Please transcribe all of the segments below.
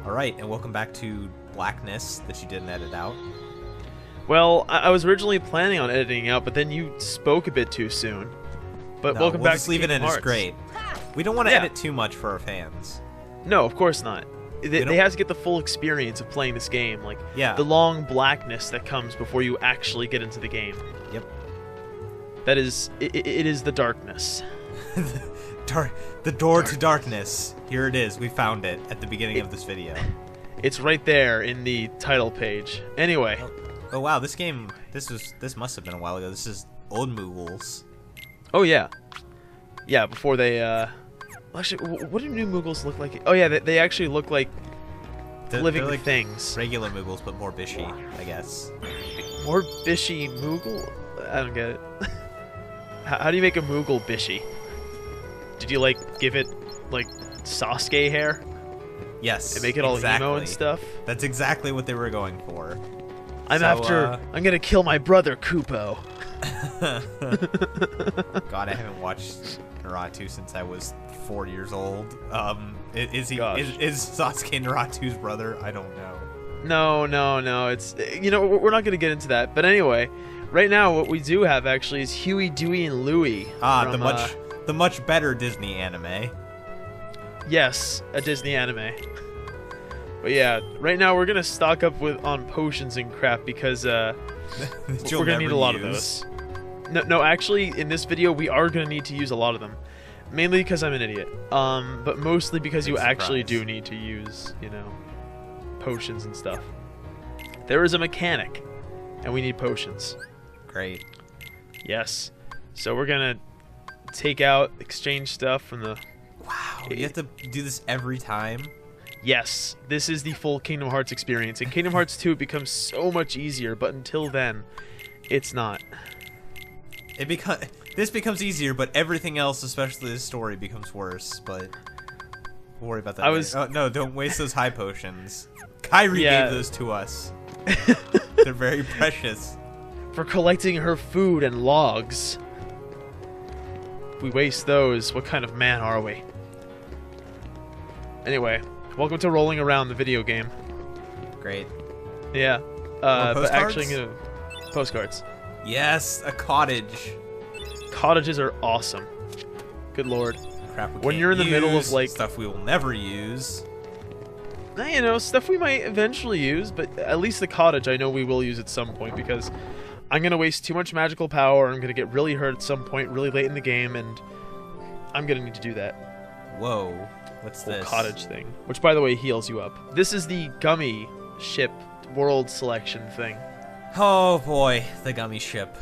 Alright, and welcome back to Blackness that you didn't edit out. Well, I was originally planning on editing out, but then you spoke a bit too soon. But No, welcome we'll back just to leave it Kingdom in, it's Hearts. great. We don't want to Yeah. edit too much for our fans. No, of course not. They don't- have to get the full experience of playing this game, like Yeah. the long blackness that comes before you actually get into the game. Yep. That is, it is the darkness. The door to darkness. Here it is. We found it at the beginning of this video. It's right there in the title page. Anyway, Oh wow, this game. This must have been a while ago. This is old Moogles. oh yeah, yeah. Before they, actually, what do new Moogles look like? Oh yeah, they actually look like living They're like things. regular Moogles, but more bishy, I guess. More bishy Moogle? I don't get it. How do you make a Moogle bishy? Did you, like, give it, like, Sasuke hair? Yes. And make it all exactly. emo and stuff? That's exactly what they were going for. I'm gonna kill my brother, Kupo. God, I haven't watched Naruto since I was 4 years old. Is Gosh. Sasuke Naruto's brother? I don't know. No. It's, you know, we're not gonna get into that. But anyway, right now what we do have actually is Huey, Dewey, and Louie. Ah, from, the much better Disney anime. Yes, a Disney anime. But yeah, right now we're gonna stock up on potions and crap because That you'll we're gonna need never a lot of use. those. No, actually, in this video we are gonna need to use a lot of them, mainly because I'm an idiot. But mostly because Big you actually surprise. do need to use, you know, potions and stuff. There is a mechanic, and we need potions. Great. Yes. So we're gonna exchange stuff from the. Wow, you have to do this every time? Yes, this is the full Kingdom Hearts experience. In Kingdom Hearts 2, it becomes so much easier, but until then, it's not. This becomes easier, but everything else, especially the story, becomes worse. But we'll worry about that. later. Oh no! Don't waste those high potions. Kyrie gave those to us. They're very precious. For collecting her food and logs. If we waste those, what kind of man are we? Anyway, welcome to Rolling Around, the video game. Great. Yeah. More But actually, postcards? postcards. Yes, a cottage. Cottages are awesome. Good lord. Crap, we When can't you're in the middle of, use, like- stuff we will never use. You know, stuff we might eventually use, but at least the cottage I know we will use at some point because I'm going to waste too much magical power, I'm going to get really hurt at some point really late in the game, and I'm going to need to do that Whoa, what's whole this? cottage thing. Which, by the way, heals you up. This is the gummy ship world selection thing. Oh boy, the gummy ship.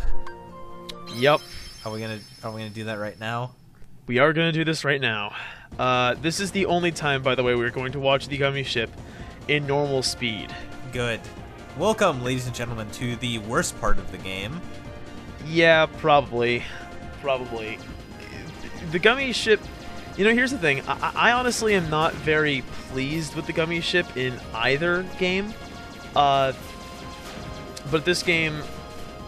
Yep. Are we gonna do that right now? We are going to do this right now. This is the only time, by the way, we're going to watch the gummy ship in normal speed. Good. Welcome, ladies and gentlemen, to the worst part of the game. Yeah, probably. Probably. The gummy ship... You know, here's the thing. I honestly am not very pleased with the gummy ship in either game. But this game...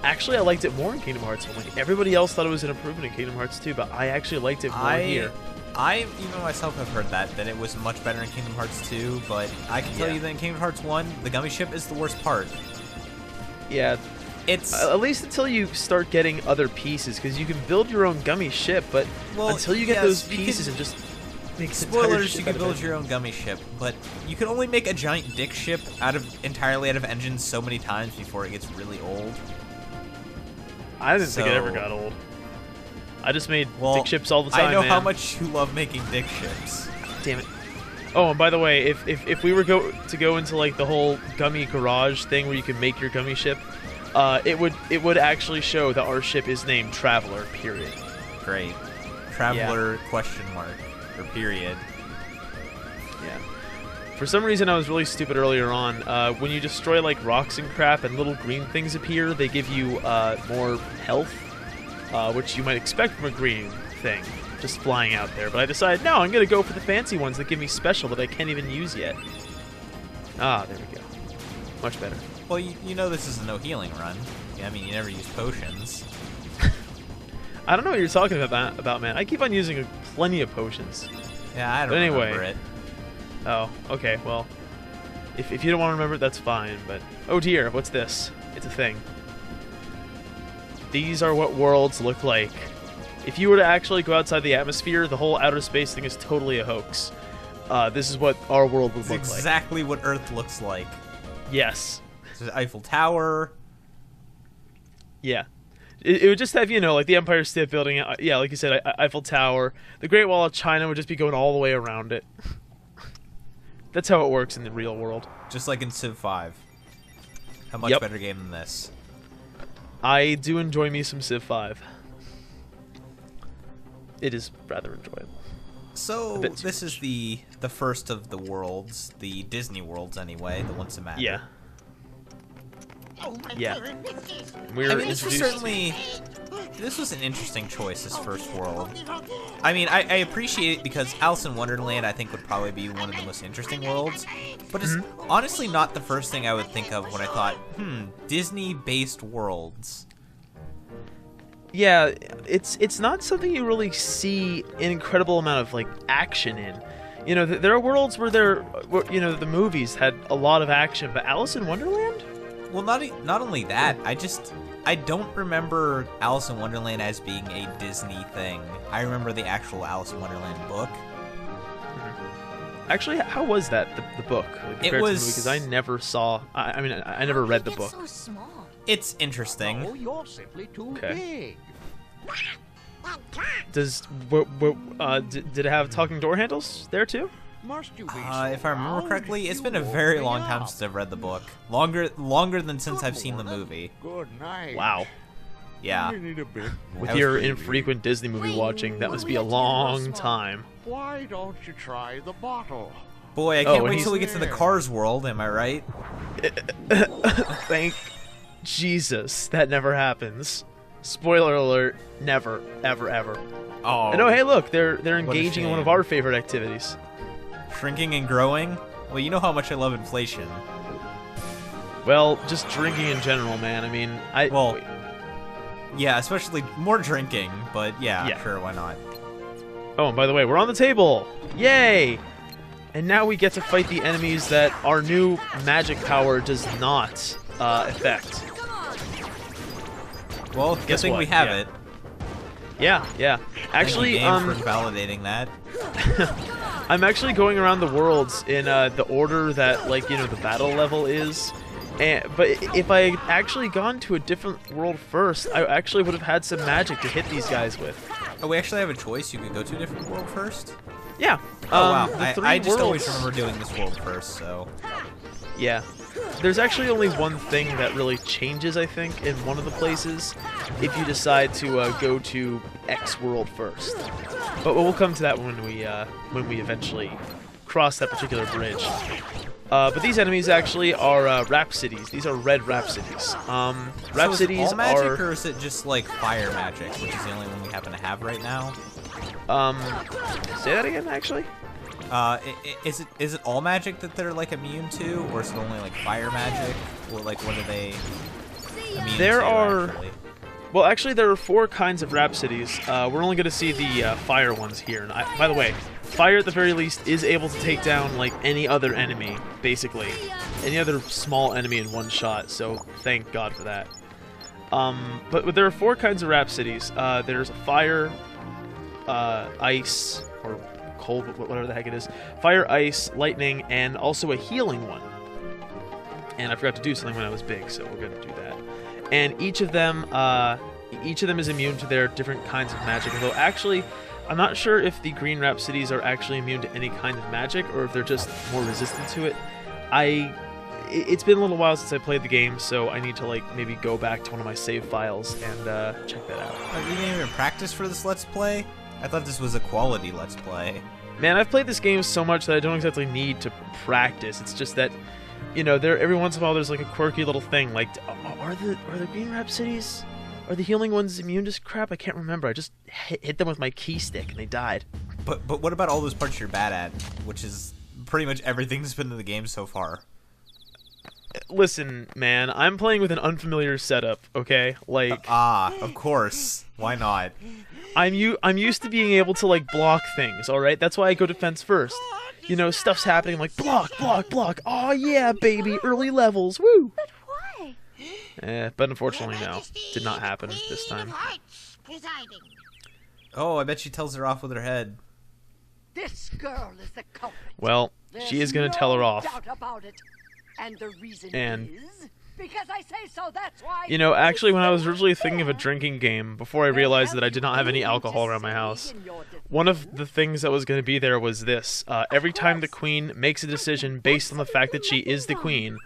Actually, I liked it more in Kingdom Hearts 1. Like, everybody else thought it was an improvement in Kingdom Hearts 2, but I actually liked it more here. I even myself have heard that it was much better in Kingdom Hearts 2, but I can tell you that in Kingdom Hearts 1, the gummy ship is the worst part. Yeah. It's... At least until you start getting other pieces, because you can build your own gummy ship, but until you get yes, those you pieces can- and just make the entire Spoilers, ship you can out of build it. your own gummy ship, but you can only make a giant dick ship entirely out of engines so many times before it gets really old. I didn't think it ever So- got old. I just made Well, dick ships all the time, I know man. how much you love making dick ships. Damn it. Oh, and by the way, if we were to go into like the whole gummy garage thing where you can make your gummy ship, it would actually show that our ship is named Traveler. Period. Great. Traveler question mark or period. Yeah. For some reason, I was really stupid earlier on. When you destroy like rocks and crap and little green things appear, they give you more health, which you might expect from a green thing just flying out there. But I decided, no, I'm going to go for the fancy ones that give me special that I can't even use yet. Ah, there we go. Much better. Well, you know this is a no healing run. I mean, you never use potions. I don't know what you're talking about, man. I keep on using plenty of potions. Yeah, I don't But anyway. remember it. Oh, okay, well. If you don't want to remember it, that's fine. But oh dear, what's this? It's a thing. These are what worlds look like. If you were to actually go outside the atmosphere, the whole outer space thing is totally a hoax. This is what our world would look like. Exactly what Earth looks like. Yes. This is Eiffel Tower. Yeah. It would just have, you know, like the Empire State Building. Yeah, like you said, Eiffel Tower. The Great Wall of China would just be going all the way around it. That's how it works in the real world. Just like in Civ 5. A much better game than this. I do enjoy me some Civ 5. It is rather enjoyable. So this is the first of the worlds, the Disney worlds anyway, the ones that matter. Yeah. Yeah. I mean, this was an interesting choice, this first world. I mean, I appreciate it because Alice in Wonderland I think would probably be one of the most interesting worlds, but it's honestly not the first thing I would think of when I thought, Disney-based worlds. Yeah, it's not something you really see an incredible amount of like action in. You know, there are worlds where the movies had a lot of action, but Alice in Wonderland? Well, not only that, I don't remember Alice in Wonderland as being a Disney thing. I remember the actual Alice in Wonderland book. Actually, how was that, the book? Like, it was... Because I never saw... I mean, I never read the book. So small. It's interesting. Oh, you're simply too Okay. big. Did it have talking door handles there, too? Must you be If I remember correctly, it's been a very long time since I've read the book. Longer than since I've seen the movie. Good night. Wow. Yeah. You need a bit more. With your infrequent Disney movie watching, that must be a long time. Why don't you try the bottle? Boy, I can't wait till we get to the Cars world, am I right? Thank Jesus, that never happens. Spoiler alert, never, ever, ever. Oh. And oh, hey, look, they're engaging in one of our favorite activities. Shrinking and growing? Well, you know how much I love inflation. Well, just drinking in general, man. I mean, yeah, especially more drinking, but yeah, sure, why not? Oh, and by the way, we're on the table! Yay! And now we get to fight the enemies that our new magic power does not affect. Well, good thing we have it. Yeah, yeah. Actually, for validating that. I'm actually going around the worlds in the order that, like, you know, the battle level is. But if I had actually gone to a different world first, I actually would have had some magic to hit these guys with. Oh, we actually have a choice? You could go to a different world first? Yeah. Oh, wow. I just always remember doing this world first, so... Yeah. There's actually only one thing that really changes, I think, in one of the places, if you decide to go to X world first. But we'll come to that when we eventually cross that particular bridge. But these enemies actually are Rhapsodies. These are red Rhapsodies. Rhapsodies so is it all magic, are... or is it just like fire magic, which is the only one we happen to have right now? Say that again, actually? Is it all magic that they're like immune to, or is it only like fire magic? Or like what are they immune there to, are actually? Well, actually there are 4 kinds of Rhapsodies. We're only going to see the fire ones here. And by the way, fire at the very least is able to take down like any other enemy, basically. Any other small enemy in one shot, so thank God for that. But there are 4 kinds of Rhapsodies. There's fire, ice, or cold, whatever the heck it is. Fire, ice, lightning, and also a healing one. And I forgot to do something when I was big, so we're going to do that. And each of them is immune to their different kinds of magic. Although actually, I'm not sure if the green Rhapsodies are actually immune to any kind of magic, or if they're just more resistant to it. It's been a little while since I played the game, so I need to like maybe go back to one of my save files and check that out. You didn't even practice for this Let's Play? I thought this was a quality Let's Play. Man, I've played this game so much that I don't exactly need to practice. It's just that, you know, every once in a while there's like a quirky little thing. Like, are the green Rhapsodies, are the healing ones immune to crap? I can't remember. I just hit them with my key stick and they died. But what about all those parts you're bad at, which is pretty much everything that's been in the game so far? listen, man, I'm playing with an unfamiliar setup, okay? Like, of course. Why not? I'm used to being able to like block things, all right? That's why I go defense first. You know, stuff's happening, I'm like block, block, block. Oh yeah, baby, early levels, woo. But why? But unfortunately, no, did not happen this time. Oh, I bet she tells her off with her head. This girl is the culprit. Well, she is gonna tell her off. Doubt about it. And the reason And is because I say so. That's why. you know, actually, when I was originally thinking of a drinking game, before I realized that I did not have any alcohol around my house, one of the things that was going to be there was this. Every time the queen makes a decision based on the fact that she is the queen,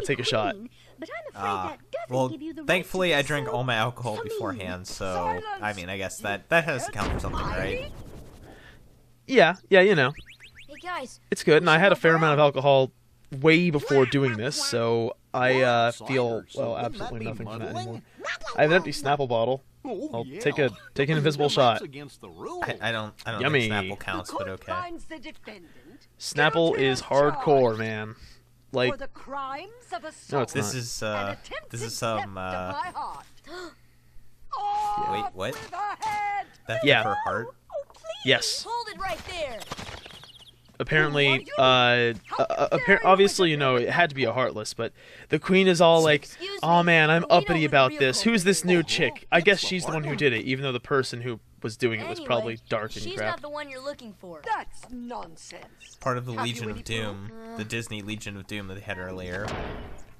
take a shot. But I'm afraid that doesn't Well, give you the right thankfully to I drank sell. all my alcohol beforehand, so I mean, I guess that has to count for something, right? Yeah, you know, Hey guys, it's good, and I had a fair amount of alcohol way before doing this, so I feel, well, absolutely nothing from that anymore. I have an empty Snapple bottle. I'll take an invisible shot. I don't Yummy. think Snapple counts, but okay. Finds the defendant Snapple is hardcore, man. for Like, the crimes of assault. no, it's This not. is and attempted this is theft some of my heart. Wait, what? With her head. Theft Yeah. of her heart. oh please, Yes. hold it right there. Apparently, obviously, you know, it had to be a heartless, but the queen is all like, Excuse oh me, man, I'm we don't uppity know about the real this. Who's this new chick? I guess she's the one who Anyway, did it, even though the person who was doing it was probably Anyway, dark and she's crap. not the one you're looking for. That's nonsense. Part of the Have you Legion any of Doom, the Disney Legion of Doom that they had earlier.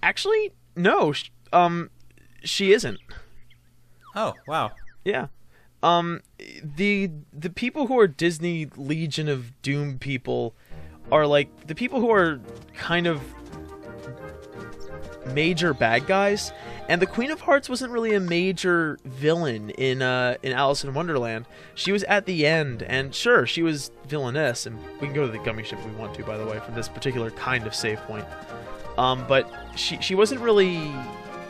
Actually, no, she isn't. Oh, wow. Yeah. The people who are Disney Legion of Doom people are like the people who are kind of major bad guys, and the Queen of Hearts wasn't really a major villain in Alice in Wonderland. She was at the end, and sure, she was villainess, and we can go to the gummy ship if we want to, by the way, from this particular kind of save point. But she wasn't really.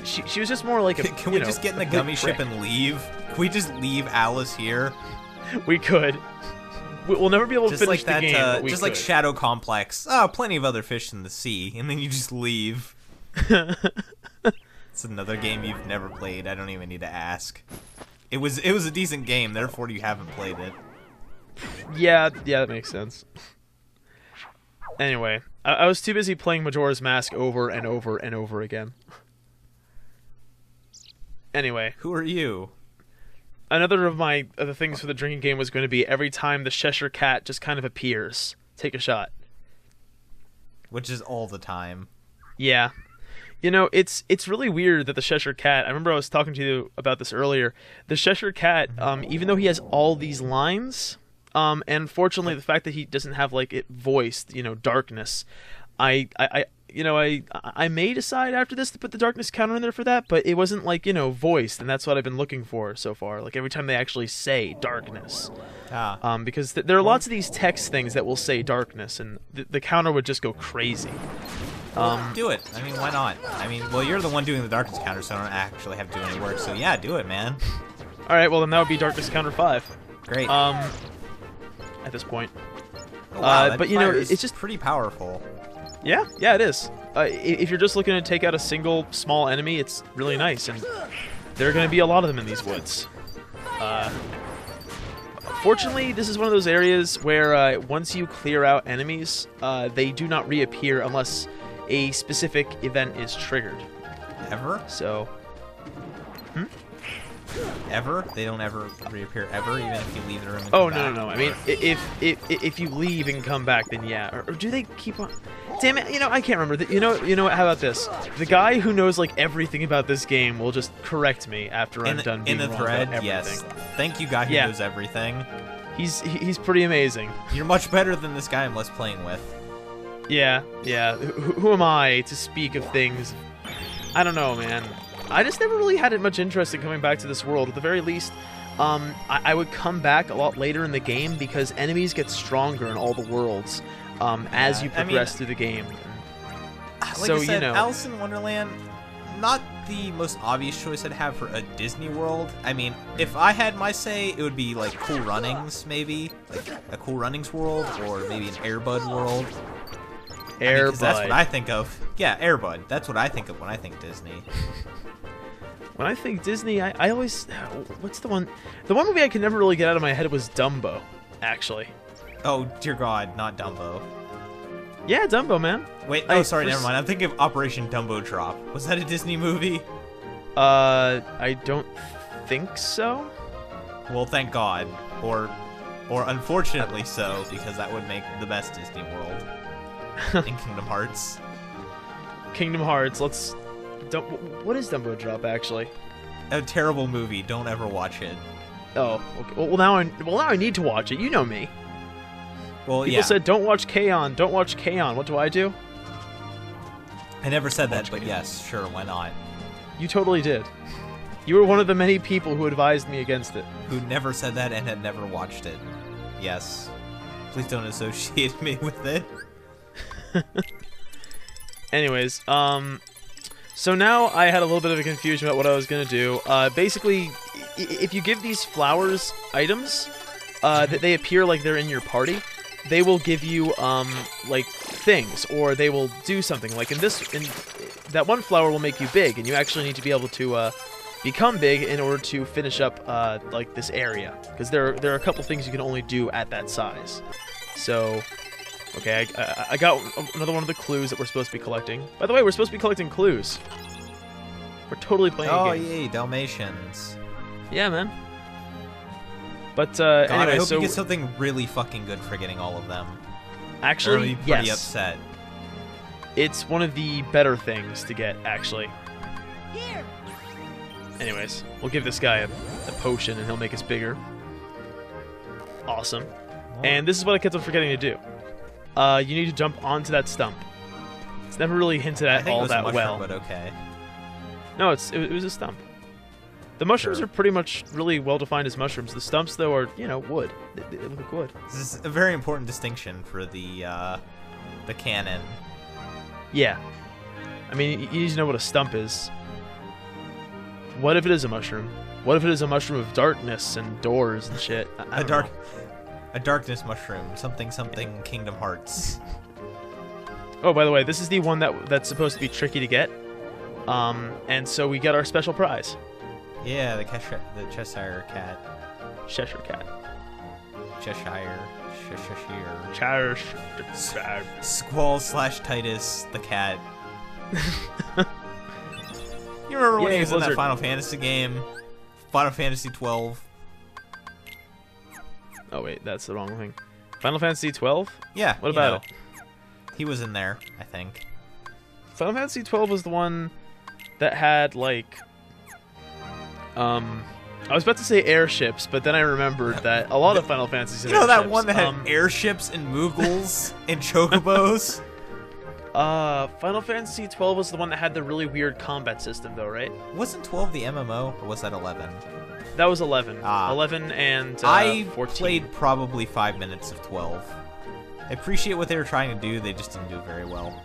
She was just more like a. Can we just get in the gummy ship and leave? Can we just leave Alice here? We could. We'll never be able to Just finish like that, the game. But we just could. like Shadow Complex. Oh, plenty of other fish in the sea, and then you just leave. It's another game you've never played. I don't even need to ask. It was a decent game, therefore you haven't played it. Yeah, that makes sense. Anyway, I was too busy playing Majora's Mask over and over and over again. Anyway, Who are you? another of my other things for the drinking game was going to be every time the Cheshire Cat just kind of appears, take a shot. Which is all the time. Yeah. You know, it's really weird that the Cheshire Cat, I remember I was talking to you about this earlier, the Cheshire Cat, even though he has all these lines, and fortunately the fact that he doesn't have, like, it voiced, you know, darkness, I may decide after this to put the darkness counter in there for that, but it wasn't, like, you know, voiced, and that's what I've been looking for so far, like, every time they actually say darkness. Because there are lots of these text things that will say darkness, and the counter would just go crazy. Do it. I mean, why not? I mean, well, you're the one doing the darkness counter, so I don't actually have to do any work. So yeah, do it, man. All right, well then that would be darkness counter 5. Great. At this point. Oh, wow, that but you know, fire is it's just pretty powerful. Yeah, it is. If you're just looking to take out a single small enemy, it's really nice, and there are going to be a lot of them in these woods. Fortunately, this is one of those areas where once you clear out enemies, they do not reappear unless a specific event is triggered. Ever? So, Ever? They don't ever reappear ever, even if you leave the room and oh come no. back? I mean, if you leave and come back, then yeah. Or do they keep on? Damn it! You know, I can't remember. You know what? How about this? The guy who knows like everything about this game will just correct me after I'm done being in the wrong thread, about yes. everything. Thank you, guy who Yeah. knows everything. He's pretty amazing. You're much better than this guy I'm less playing with. Yeah. Who am I to speak of things? I don't know, man. I just never really had much interest in coming back to this world. At the very least, I would come back a lot later in the game because enemies get stronger in all the worlds as you progress through the game. Like So, I said, you know. Alice in Wonderland, not the most obvious choice I'd have for a Disney World. I mean, if I had my say, it would be like Cool Runnings, maybe. Like a Cool Runnings world, or maybe an Air Bud world. Air 'cause that's what I think of. Yeah, Air Bud. That's what I think of when I think Disney. When I think Disney, I always... What's the one? The one movie I could never really get out of my head was Dumbo, actually. Oh, dear God, not Dumbo. Yeah, Dumbo, man. Wait, oh, sorry, never mind. I'm thinking of Operation Dumbo Drop. Was that a Disney movie? I don't think so. Well, thank God. Or unfortunately so, because that would make the best Disney World in Kingdom Hearts. Kingdom Hearts, let's... What is Dumbo Drop, actually? A terrible movie. Don't ever watch it. Oh, okay. Well, now I need to watch it. You know me. Well, People said, don't watch K-On! Don't watch K-On! What do? I never said that, but yes, sure, why not? You totally did. You were one of the many people who advised me against it. Who never said that and had never watched it. Yes. Please don't associate me with it. Anyways, so now I had a little bit of a confusion about what I was going to do. Basically, if you give these flowers items, that they appear like they're in your party, they will give you, like, things, or they will do something. Like, that one flower will make you big, and you actually need to be able to, become big in order to finish up, like, this area. Because there are a couple things you can only do at that size. So... Okay, I got another one of the clues that we're supposed to be collecting. By the way, we're supposed to be collecting clues. We're totally playing a game. Oh, yay, Dalmatians. Yeah, man. But, God, anyway, I hope so... you get something really fucking good for getting all of them. Actually, I'm gonna be pretty yes. upset. It's one of the better things to get, actually. Here. Anyways, we'll give this guy a potion, and he'll make us bigger. Awesome. And this is what I kept on forgetting to do. You need to jump onto that stump. It's never really hinted at all that mushroom, well. But okay. No, it was a stump. The mushrooms are pretty much really well defined as mushrooms. The stumps, though, are, you know, wood. They look like wood. This is a very important distinction for the canon. Yeah. I mean, you need to know what a stump is. What if it is a mushroom? What if it is a mushroom of darkness and doors and shit? I don't know. A darkness mushroom. Something Kingdom Hearts. Oh, by the way, this is the one that's supposed to be tricky to get. And so we get our special prize. Yeah, the Cheshire Cat. Cheshire Cat. Cheshire. Squall/Titus the cat. You remember when he was in that Final Fantasy game? Final Fantasy 12? Oh, wait, that's the wrong thing. Final Fantasy 12? Yeah. What about it? He was in there, I think. Final Fantasy 12 was the one that had, like... I was about to say airships, but then I remembered that a lot of Final Fantasies had airships. That airships. one that had airships and Moogles and Chocobos? Final Fantasy 12 was the one that had the really weird combat system, though, right? Wasn't 12 the MMO, or was that 11? That was 11. 11 and 14. I played probably 5 minutes of 12. I appreciate what they were trying to do, they just didn't do it very well.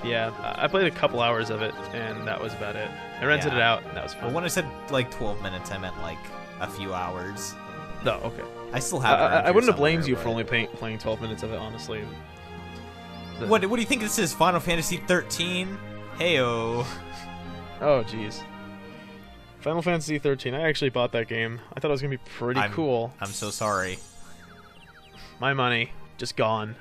Yeah, I played a couple hours of it, and that was about it. I rented it out, and that was fun. Well, when I said, like, 12 minutes, I meant, like, a few hours. No, okay. I still have it. I wouldn't have blamed you for only playing 12 minutes of it, honestly. What do you think this is, Final Fantasy 13? Heyo. Oh, jeez. Final Fantasy 13. I actually bought that game. I thought it was going to be pretty cool. I'm so sorry. My money. Just gone.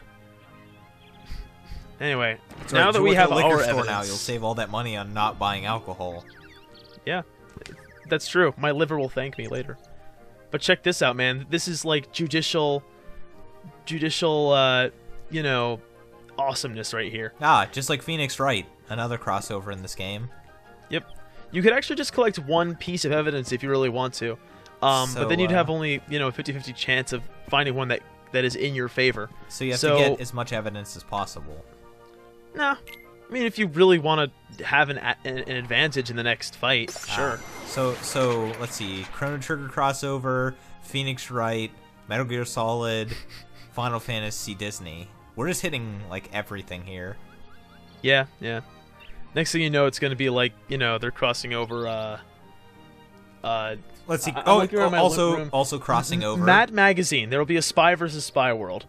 Anyway, now that we have our evidence... now, you'll save all that money on not buying alcohol. Yeah, that's true. My liver will thank me later. But check this out, man. This is like judicial, you know, awesomeness right here. Ah, just like Phoenix Wright, another crossover in this game. Yep. You could actually just collect one piece of evidence if you really want to. But then you'd have only, you know, a 50-50 chance of finding one that is in your favor. So you have to get as much evidence as possible. Nah. I mean, if you really want to have an advantage in the next fight, sure. So let's see. Chrono Trigger crossover, Phoenix Wright, Metal Gear Solid, Final Fantasy, Disney. We're just hitting, like, everything here. Yeah, yeah. Next thing you know, it's going to be like, you know, they're crossing over, let's see. Also crossing over. Mad Magazine. There will be a Spy versus Spy world.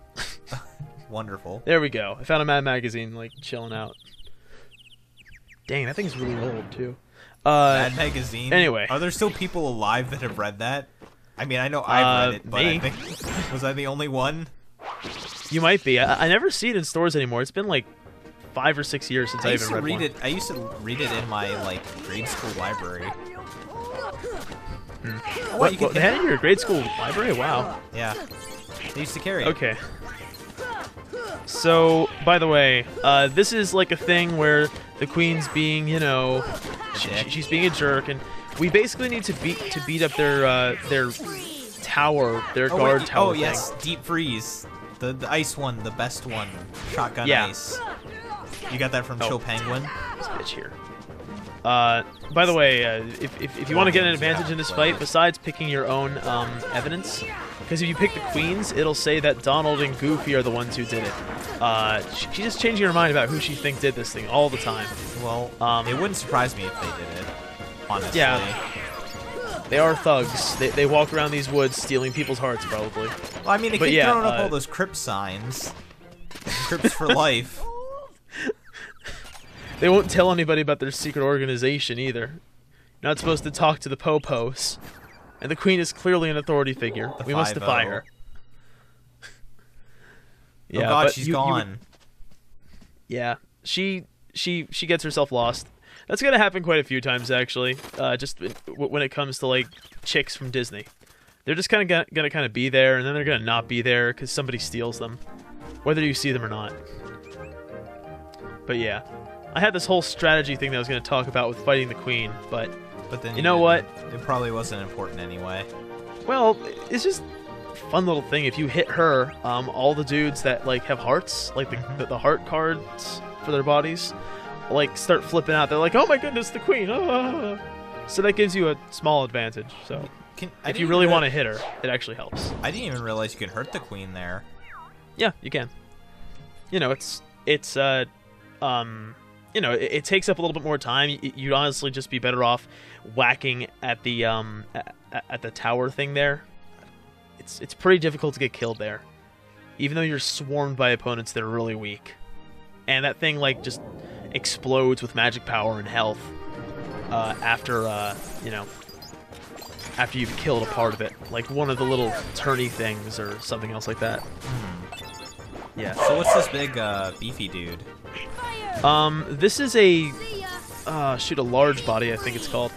Wonderful. There we go. I found a Mad Magazine, like, chilling out. Dang, that thing's really old, too. Mad Magazine? Anyway. Are there still people alive that have read that? I mean, I know I've read it, but me. I think... Was I the only one? You might be. I never see it in stores anymore. It's been, like, 5 or 6 years since I even read one. I used to read it in my, like, grade school library. What? They had it in your grade school library? Wow. Yeah. They used to carry it. Okay. So, by the way, this is like a thing where the queen's being, you know, she's being a jerk, and we basically need to beat up their tower, their guard tower. Oh yes, deep freeze, the ice one, the best one, shotgun ice. You got that from Chill Penguin. This bitch here. By the way, if you want to get an advantage in this fight, besides picking your own evidence, because if you pick the queens, it'll say that Donald and Goofy are the ones who did it. She's just changing her mind about who she thinks did this thing all the time. Well, it wouldn't surprise me if they did it, honestly. Yeah. They are thugs. They walk around these woods stealing people's hearts, probably. Well, I mean, they keep throwing up all those Crips signs. Crips for life. They won't tell anybody about their secret organization, either. You're not supposed to talk to the Popos. And the queen is clearly an authority figure. We must defy her. Yeah, oh god, she's gone. Yeah, she gets herself lost. That's gonna happen quite a few times, actually. Just when it comes to, like, chicks from Disney. They're just kind of gonna kind of be there, and then they're gonna not be there because somebody steals them, whether you see them or not. But yeah, I had this whole strategy thing that I was gonna talk about with fighting the queen, but then you know what? It probably wasn't important anyway. Well, it's just a fun little thing. If you hit her, all the dudes that, like, have hearts, like the heart cards for their bodies, like, start flipping out. They're like, oh my goodness, the queen. Ah. So that gives you a small advantage. So if you really want to hit her, it actually helps. I didn't even realize you could hurt the queen there. Yeah, you can. You know, you know, it takes up a little bit more time. You'd honestly just be better off whacking at the tower thing there. It's pretty difficult to get killed there, even though you're swarmed by opponents that are really weak. And that thing, like, just explodes with magic power and health after you know, after you've killed a part of it, like one of the little turny things or something else like that. Yeah. So what's this big beefy dude? This is a a large body, I think it's called.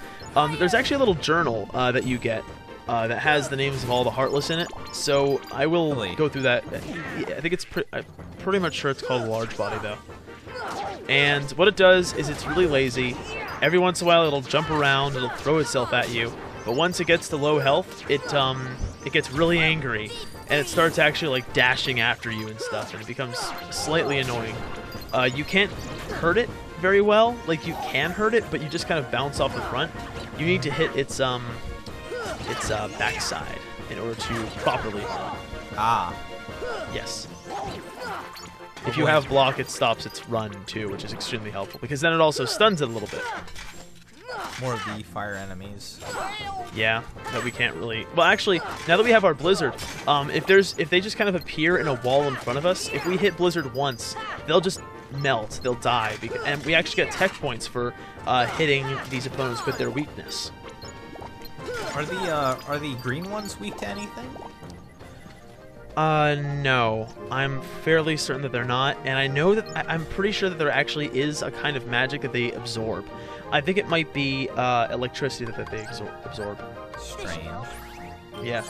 There's actually a little journal that you get that has the names of all the Heartless in it. So I will go through that. I think it's I'm pretty much sure it's called a large body though. And what it does is it's really lazy. Every once in a while it'll jump around, it'll throw itself at you. But once it gets to low health, it gets really angry and it starts actually, like, dashing after you and stuff, and it becomes slightly annoying. You can't hurt it very well. Like, you can hurt it, but you just kind of bounce off the front. You need to hit its backside in order to properly hurt. Ah. Yes. If you have block, it stops its run too, which is extremely helpful because then it also stuns it a little bit. More of the fire enemies. Yeah, that we can't really. Well, actually, now that we have our Blizzard, if they just kind of appear in a wall in front of us, if we hit Blizzard once, they'll just melt. They'll die, and we actually get tech points for hitting these opponents with their weakness. Are the green ones weak to anything? No. I'm fairly certain that they're not, and I know that I'm pretty sure that there actually is a kind of magic that they absorb. I think it might be electricity that they absorb. Strange. Yeah.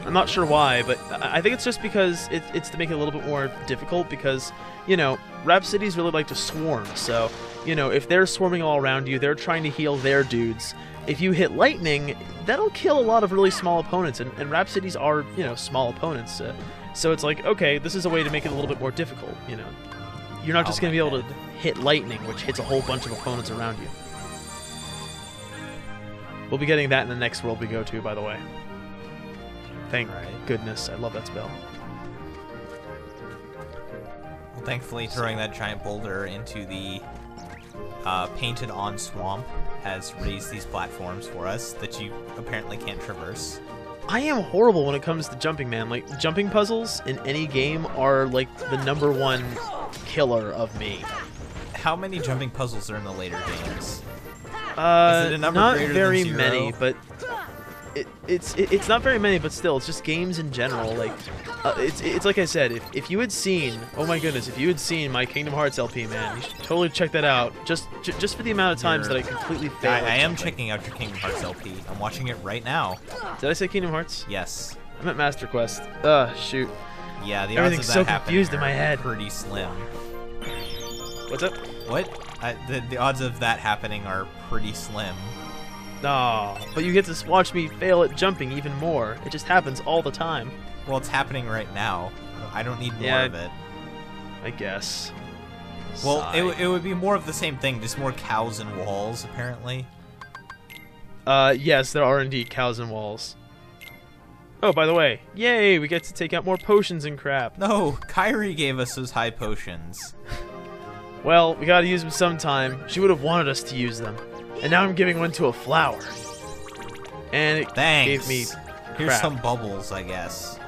I'm not sure why, but I think it's just because it's to make it a little bit more difficult because, you know, Rhapsodies really like to swarm, so, you know, if they're swarming all around you, they're trying to heal their dudes. If you hit lightning, that'll kill a lot of really small opponents, and Rhapsodies are, you know, small opponents. So it's like, okay, this is a way to make it a little bit more difficult, you know. You're not just going to be able to hit lightning, which hits a whole bunch of opponents around you. We'll be getting that in the next world we go to, by the way. Thank goodness. I love that spell. Well, thankfully, throwing that giant boulder into the painted-on swamp has raised these platforms for us that you apparently can't traverse. I am horrible when it comes to jumping, man. Like, jumping puzzles in any game are, like, the #1 killer of me. How many jumping puzzles are in the later games? Is Not it a number greater very than 0? many, but it's not very many, but still, it's just games in general. Like, it's like I said, if you had seen, oh my goodness, if you had seen my Kingdom Hearts LP, man, you should totally check that out. Just for the amount of times that I completely failed. I am checking out your Kingdom Hearts LP. I'm watching it right now. Did I say Kingdom Hearts? Yes. I meant Master Quest. Shoot. Yeah, the Everything's odds of so that confused in happening my are head. pretty slim. What's up? What? The odds of that happening are pretty slim. Oh, but you get to watch me fail at jumping even more. It just happens all the time. Well, it's happening right now. I don't need more Yeah, of it. I guess. Well, Sigh. it would be more of the same thing, just more cows and walls, apparently. Yes, there are indeed cows and walls. Oh, by the way, yay, we get to take out more potions and crap. No, Kyrie gave us those high potions. Well, we gotta use them sometime. She would have wanted us to use them. And now I'm giving one to a flower. And it Thanks. gave me Here's crap. some bubbles, I guess.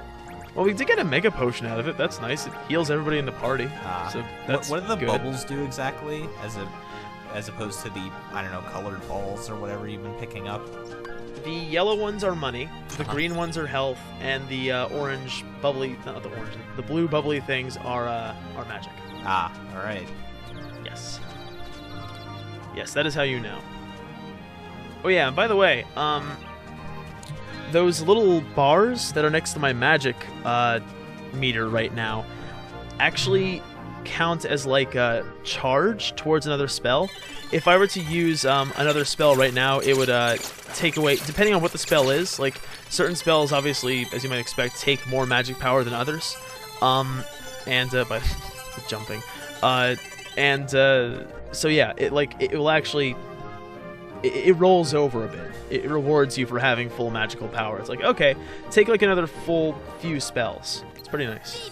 Well, we did get a mega potion out of it. That's nice. It heals everybody in the party. So that's what do the good. bubbles do exactly, as opposed to the, I don't know, colored balls or whatever you've been picking up? The yellow ones are money, the green ones are health, and the orange bubbly, not the orange, the blue bubbly things are magic. Ah, all right. Yes. Yes, that is how you know. Oh yeah, and by the way, those little bars that are next to my magic meter right now actually count as like a charge towards another spell. If I were to use another spell right now, it would take away, depending on what the spell is, like certain spells obviously, as you might expect, take more magic power than others. And by jumping. So yeah, it will actually, it rolls over a bit. It rewards you for having full magical power. It's like, okay, take like another full few spells. It's pretty nice.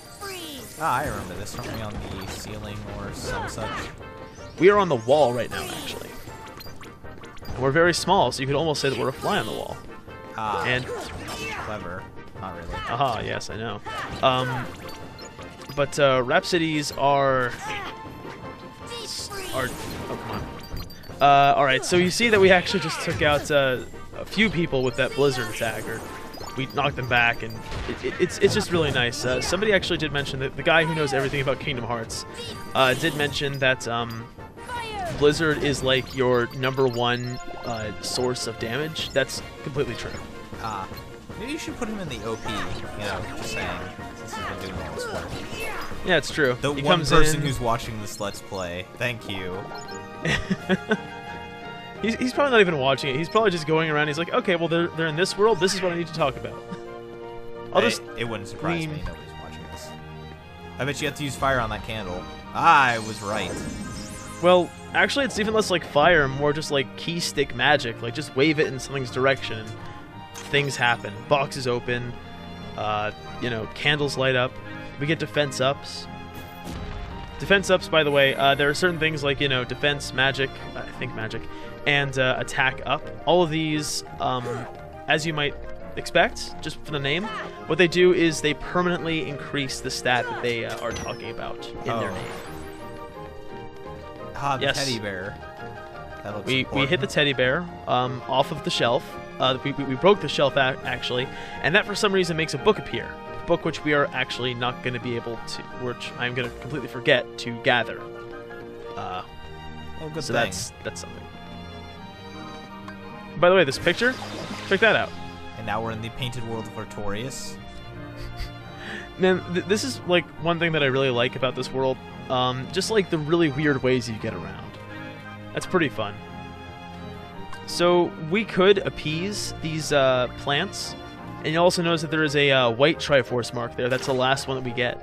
Ah, I remember this. Aren't we on the ceiling or some such? We are on the wall right now, actually. And we're very small, so you could almost say that we're a fly on the wall. Ah, And clever. Not really. aha, yes, I know. But Rhapsodies are. Oh, come on. Alright, so you see that we actually just took out a few people with that blizzard attack, or we knocked them back, and it's just really nice. Somebody actually did mention that the guy who knows everything about Kingdom Hearts did mention that blizzard is like your #1 source of damage. That's completely true. Ah, maybe you should put him in the OP. You know, just saying, since he's been doing all this work. Yeah, it's true. The he one comes person in, who's watching this Let's Play. Thank you. he's probably not even watching it. He's probably just going around. He's like, okay, well they're in this world. This is what I need to talk about. It wouldn't surprise me. Nobody's watching this. I bet you have to use fire on that candle. I was right. Well, actually, it's even less like fire, more just like key stick magic. Like, just wave it in something's direction, and things happen. Boxes open, you know, candles light up. We get defense ups. Defense ups, by the way, there are certain things like, you know, defense, magic, I think magic, and attack up. All of these, as you might expect, just from the name, what they do is they permanently increase the stat that they are talking about in their name. Ah, the Yes. teddy bear. That looks We important. hit the teddy bear off of the shelf. We broke the shelf actually, and that for some reason makes a book appear. A book which we are actually not going to be able to, which I'm going to completely forget to gather. Oh, good So thing. that's something. By the way, this picture, check that out. And now we're in the painted world of Artorias. Man, this is like one thing that I really like about this world. Just like the really weird ways you get around. That's pretty fun. So we could appease these plants, and you also notice that there is a white Triforce mark there. That's the last one that we get.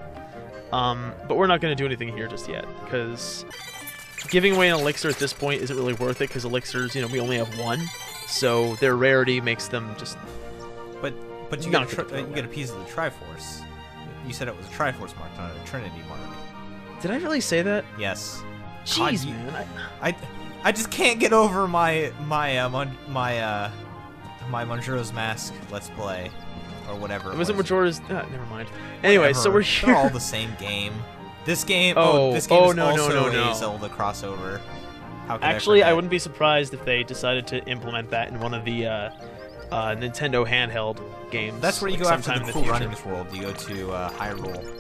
But we're not going to do anything here just yet, because giving away an elixir at this point isn't really worth it, because elixirs, you know, we only have one, so their rarity makes them just. But you Not get gonna throw a piece of the Triforce. You said it was a Triforce mark, not a Trinity mark. Did I really say that? Yes. Jeez, God, man. I just can't get over my Manjuro's Mask Let's Play. or whatever. It wasn't Majora's. Never mind. Anyway, so we're here. They're all the same game. This game. This game is also a Zelda crossover. How could Actually, I wouldn't be surprised if they decided to implement that in one of the Nintendo handheld games. That's where you go after the Cool future. Runnings World. You go to Hyrule.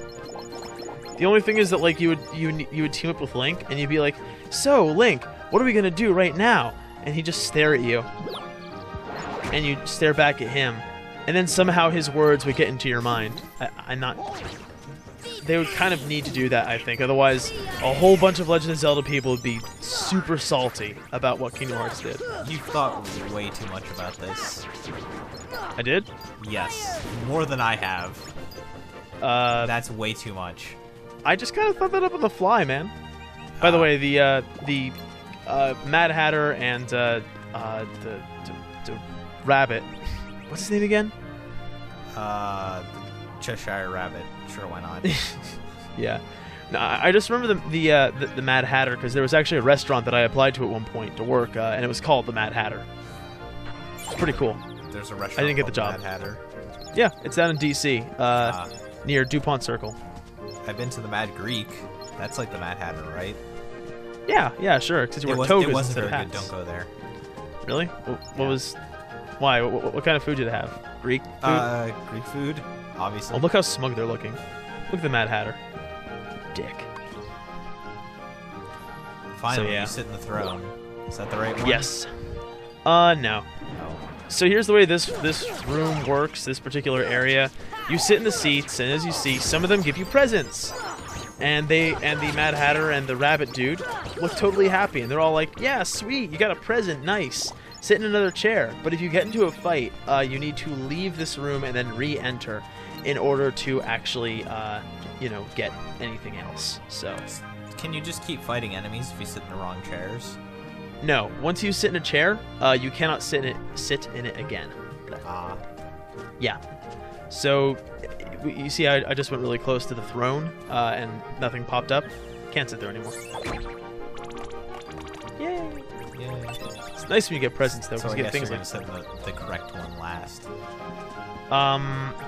The only thing is that like you would team up with Link and you'd be like, "So Link, what are we gonna do right now?" And he'd just stare at you, and you'd stare back at him, and then somehow his words would get into your mind. They would kind of need to do that, I think. Otherwise, a whole bunch of Legend of Zelda people would be super salty about what Kingdom Hearts did. You thought way too much about this. I did? Yes, more than I have. That's way too much. I just kind of thought that up on the fly, man. By the way, the Mad Hatter and the rabbit. What's his name again? The Cheshire Rabbit. Sure, why not? Yeah. No, I just remember the Mad Hatter because there was actually a restaurant that I applied to at one point to work, and it was called the Mad Hatter. It's pretty cool. There's a restaurant. I didn't get the called job. Mad Hatter. Yeah, it's down in D.C. Near DuPont Circle. I've been to the Mad Greek. That's like the Mad Hatter, right? Yeah, sure. Because you were It togas wasn't instead very of good. hats. Don't go there. Really? What was? Why? What kind of food did it have? Greek food? Greek food, obviously. Oh, look how smug they're looking. Look at the Mad Hatter. Dick. Finally, So, yeah. you sit in the throne. Is that the right one? Yes. No. No. So here's the way this room works, this particular area. You sit in the seats, and as you see, some of them give you presents. And the Mad Hatter and the Rabbit Dude look totally happy, and they're all like, "Yeah, sweet, you got a present, nice. Sit in another chair." But if you get into a fight, you need to leave this room and then re-enter in order to actually, get anything else. So, Can you just keep fighting enemies if you sit in the wrong chairs? no. Once you sit in a chair, you cannot sit in it again. Ah. Yeah. So, you see, I just went really close to the throne, and nothing popped up. Can't sit there anymore. Yay! Yeah. It's nice when you get presents, though, So because I you get guess things you're like... gonna set the correct one last.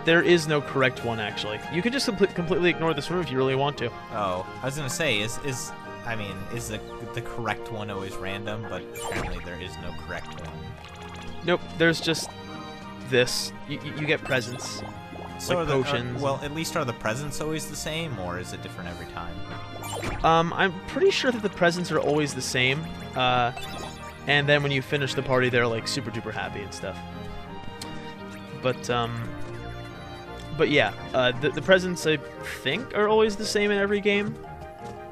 There is no correct one, actually. You can just completely ignore this room if you really want to. Oh, I was gonna say, is the correct one always random? But apparently there is no correct one. Nope, there's just this. You get presents. So Like potions. well, at least are the presents always the same, or is it different every time? I'm pretty sure that the presents are always the same. And then when you finish the party, they're like super duper happy and stuff. But yeah, the presents I think are always the same in every game.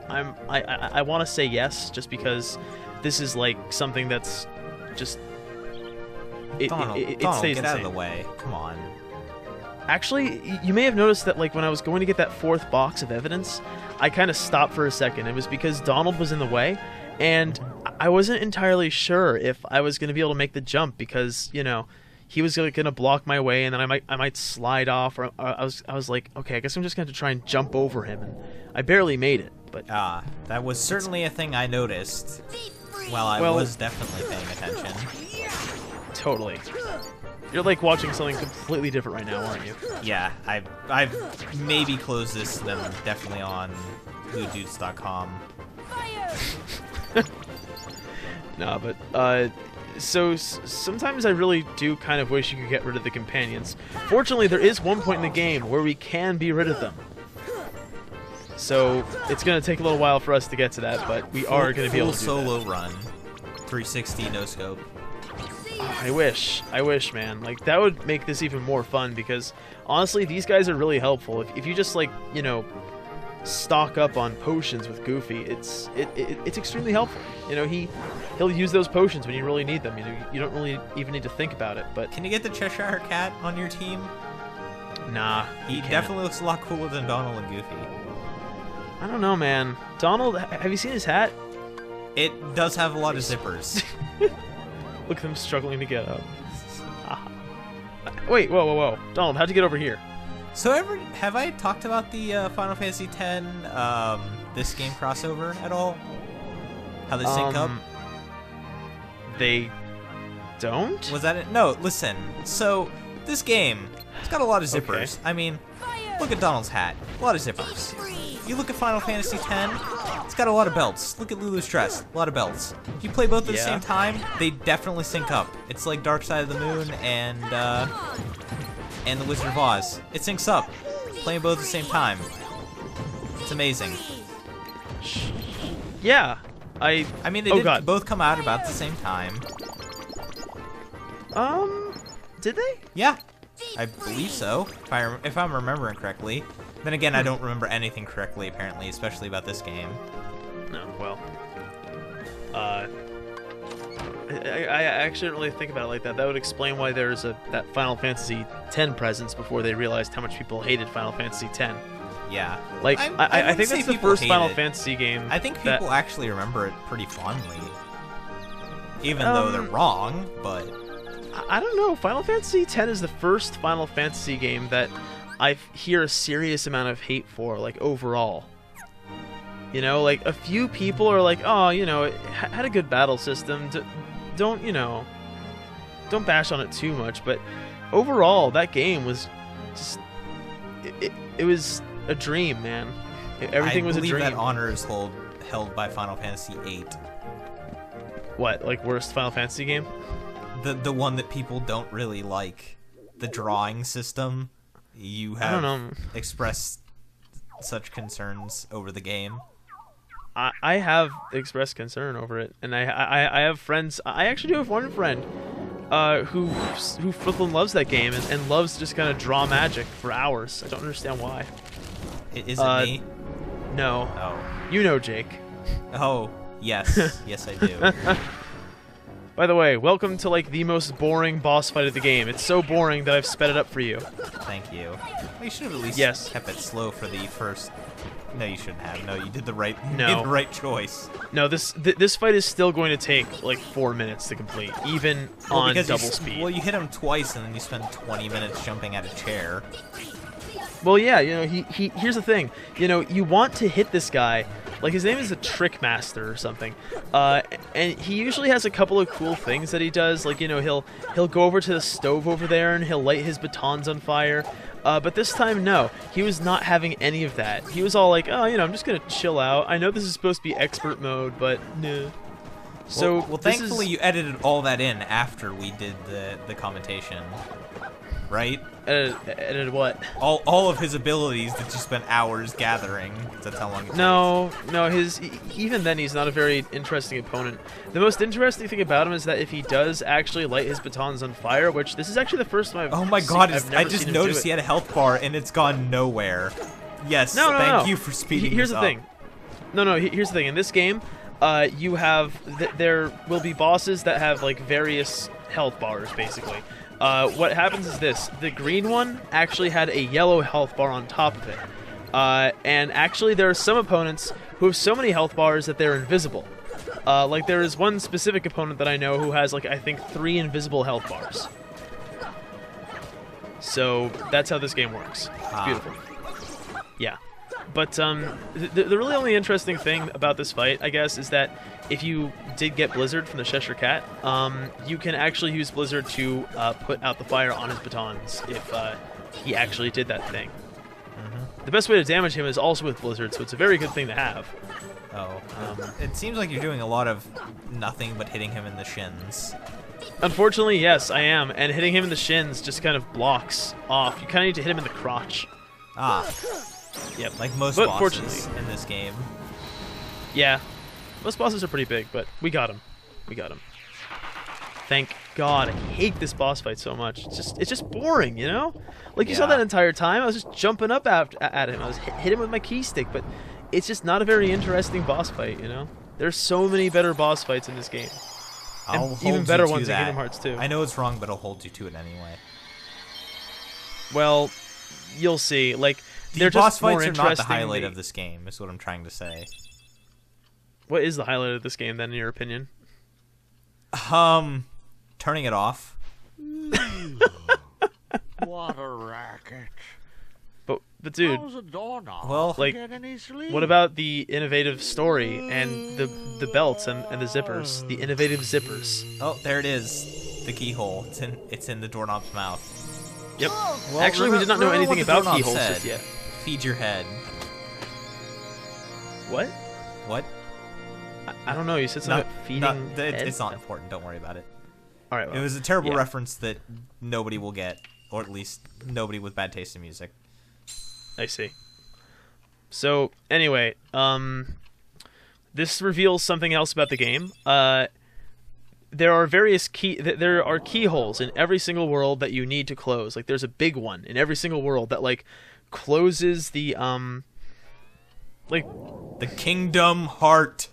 I want to say yes, just because this is like something that's just Donald, it Donald, stays get the out same. of the way. Come on. Actually, you may have noticed that like when I was going to get that fourth box of evidence, I kind of stopped for a second. It was because Donald was in the way, and I wasn't entirely sure if I was going to be able to make the jump because, he was going to block my way, and then I might slide off, or I was like, okay, I guess I'm just going to try and jump over him, and I barely made it. But That was certainly a thing I noticed while I was definitely paying attention. totally. You're like watching something completely different right now, aren't you? Yeah, I've maybe closed this, then definitely on bluedudes.com. No, but so sometimes I really do kind of wish you could get rid of the companions. Fortunately, there is one point in the game where we can be rid of them. So it's going to take a little while for us to get to that, but we are going to be able to do solo that. run, 360 no scope. I wish, man. Like, that would make this even more fun because, honestly, these guys are really helpful. If you just, like, stock up on potions with Goofy, it's extremely helpful. He'll use those potions when you really need them. You don't really even need to think about it. But Can you get the Cheshire Cat on your team? nah, He you can't. definitely looks a lot cooler than Donald and Goofy. I don't know, man. Donald, have you seen his hat? It does have a lot of zippers. Look at them struggling to get up. Wait, whoa. Donald, how'd you get over here? So have I talked about the Final Fantasy X this game crossover at all? How they sync up? They don't? Was that it? No, listen. So This game, it's got a lot of zippers. I mean, look at Donald's hat. A lot of zippers. You look at Final Fantasy X, it's got a lot of belts. Look at Lulu's dress, a lot of belts. If you play both at the same time, they definitely sync up. It's like Dark Side of the Moon and The Wizard of Oz. It syncs up. Playing both at the same time. It's amazing. Yeah. I mean, they did both come out about the same time. Did they? Yeah, I believe so, if I'm remembering correctly. Then again, I don't remember anything correctly, apparently, especially about this game. No, well. I actually didn't really think about it like that. That would explain why there's that Final Fantasy X presence before they realized how much people hated Final Fantasy X. Yeah. Like, I think that's the first Final Fantasy game. I think people actually remember it pretty fondly. Even though they're wrong, but... I don't know. Final Fantasy X is the first Final Fantasy game that I hear a serious amount of hate for, like, overall. You know, like, a few people are like, oh, you know, it had a good battle system. Don't bash on it too much. But overall, that game was just... It was a dream, man. Everything was a dream. I believe that honor is held by Final Fantasy VIII. What, like, worst Final Fantasy game? The one that people don't really like, the drawing system. You have expressed such concerns over the game. I have expressed concern over it, and I have friends. I actually do have one friend who freaking loves that game and loves to just kind of draw magic for hours. I don't understand why. Is it me? No. Oh. You know Jake. Oh, yes. Yes, I do. By the way, welcome to, like, the most boring boss fight of the game. It's so boring that I've sped it up for you. Thank you. Well, you should have at least kept it slow for the first... No, you shouldn't have. No, you did the right choice. No, this fight is still going to take, like, 4 minutes to complete, even on double speed. Well, you hit him twice, and then you spend 20 minutes jumping at a chair. Well, yeah, you know, here's the thing. You know, you want to hit this guy... Like, his name is a Trick Master or something, and he usually has a couple of cool things that he does. Like, you know, he'll go over to the stove over there and he'll light his batons on fire. But this time, no, he was not having any of that. He was all like, oh, you know, I'm just gonna chill out. I know this is supposed to be expert mode, but no. So well, thankfully you edited all that in after we did the commentation, right? Edited what? All of his abilities that you spent hours gathering. That's how long it takes. No, even then he's not a very interesting opponent. The most interesting thing about him is that if he does actually light his batons on fire, which this is actually the first time Oh my god, I just noticed he had a health bar and it's gone nowhere. Yes, thank you for speeding Here's this the thing. Here's the thing. In this game, you have... there will be bosses that have, like, various health bars, basically. What happens is this. The green one actually had a yellow health bar on top of it. And actually there are some opponents who have so many health bars that they're invisible. Like there is one specific opponent that I know who has, like, I think 3 invisible health bars. So that's how this game works. It's beautiful. Yeah. But the really only interesting thing about this fight, I guess, is that if you did get Blizzard from the Cheshire Cat, you can actually use Blizzard to put out the fire on his batons if he actually did that thing. The best way to damage him is also with Blizzard, so it's a very good thing to have. Oh, it seems like you're doing a lot of nothing but hitting him in the shins. Unfortunately, yes, I am, and hitting him in the shins just kind of blocks off. You kind of need to hit him in the crotch. Ah. Yep. Like most bosses in this game. Yeah. Most bosses are pretty big, but we got him. We got him. Thank God. I hate this boss fight so much. It's just boring, you know? Like, you saw that entire time. I was just jumping up at him. I was hit him with my key stick, but it's just not a very interesting boss fight, you know? There's so many better boss fights in this game. I'll and even better ones in Kingdom Hearts 2. I know it's wrong, but I'll hold you to it anyway. Well, you'll see. Like, the boss fights are not the highlight of this game, is what I'm trying to say. What is the highlight of this game, then, in your opinion? Turning it off. What a racket. But dude, How's a doorknob? Well, like, Get any sleep? what about the innovative story and the belts and the zippers? The innovative zippers. Oh, there it is. The keyhole. It's in the doorknob's mouth. Yep. Whoa. Well, Actually, we did not know remember anything what the about doorknob keyholes said. just yet. Feed your head. What? What? I don't know. You said something about feeding. It's not important. Don't worry about it. All right. Well, It was a terrible yeah. reference that nobody will get, or at least nobody with bad taste in music. I see. So anyway, this reveals something else about the game. There are there are keyholes in every single world that you need to close. Like there's a big one in every single world that like closes the like The Kingdom Heart.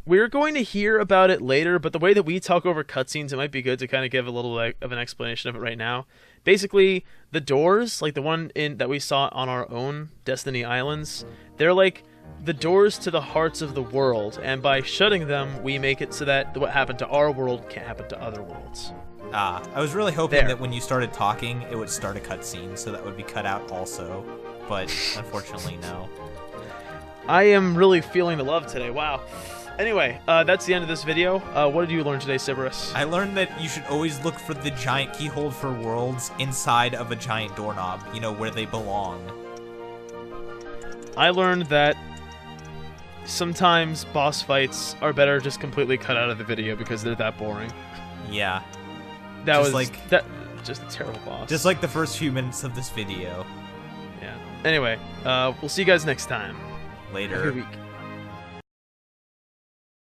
we're going to hear about it later, but the way that we talk over cutscenes, it might be good to kind of give a little of an explanation of it right now. Basically, the doors, like the one that we saw on our own Destiny Islands, they're like the doors to the hearts of the world, and by shutting them, we make it so that what happened to our world can't happen to other worlds. I was really hoping There. that when you started talking, it would start a cutscene, so that would be cut out also. But unfortunately, no. I am really feeling the love today. Wow. Anyway, that's the end of this video. What did you learn today, Sybaris? I learned that you should always look for the giant keyhole for worlds inside of a giant doorknob, you know, where they belong. I learned that sometimes boss fights are better just completely cut out of the video because they're that boring. Yeah. That Just was like- that just a terrible boss. Just like the first few minutes of this video. yeah. Anyway, we'll see you guys next time. Later. Have a good week.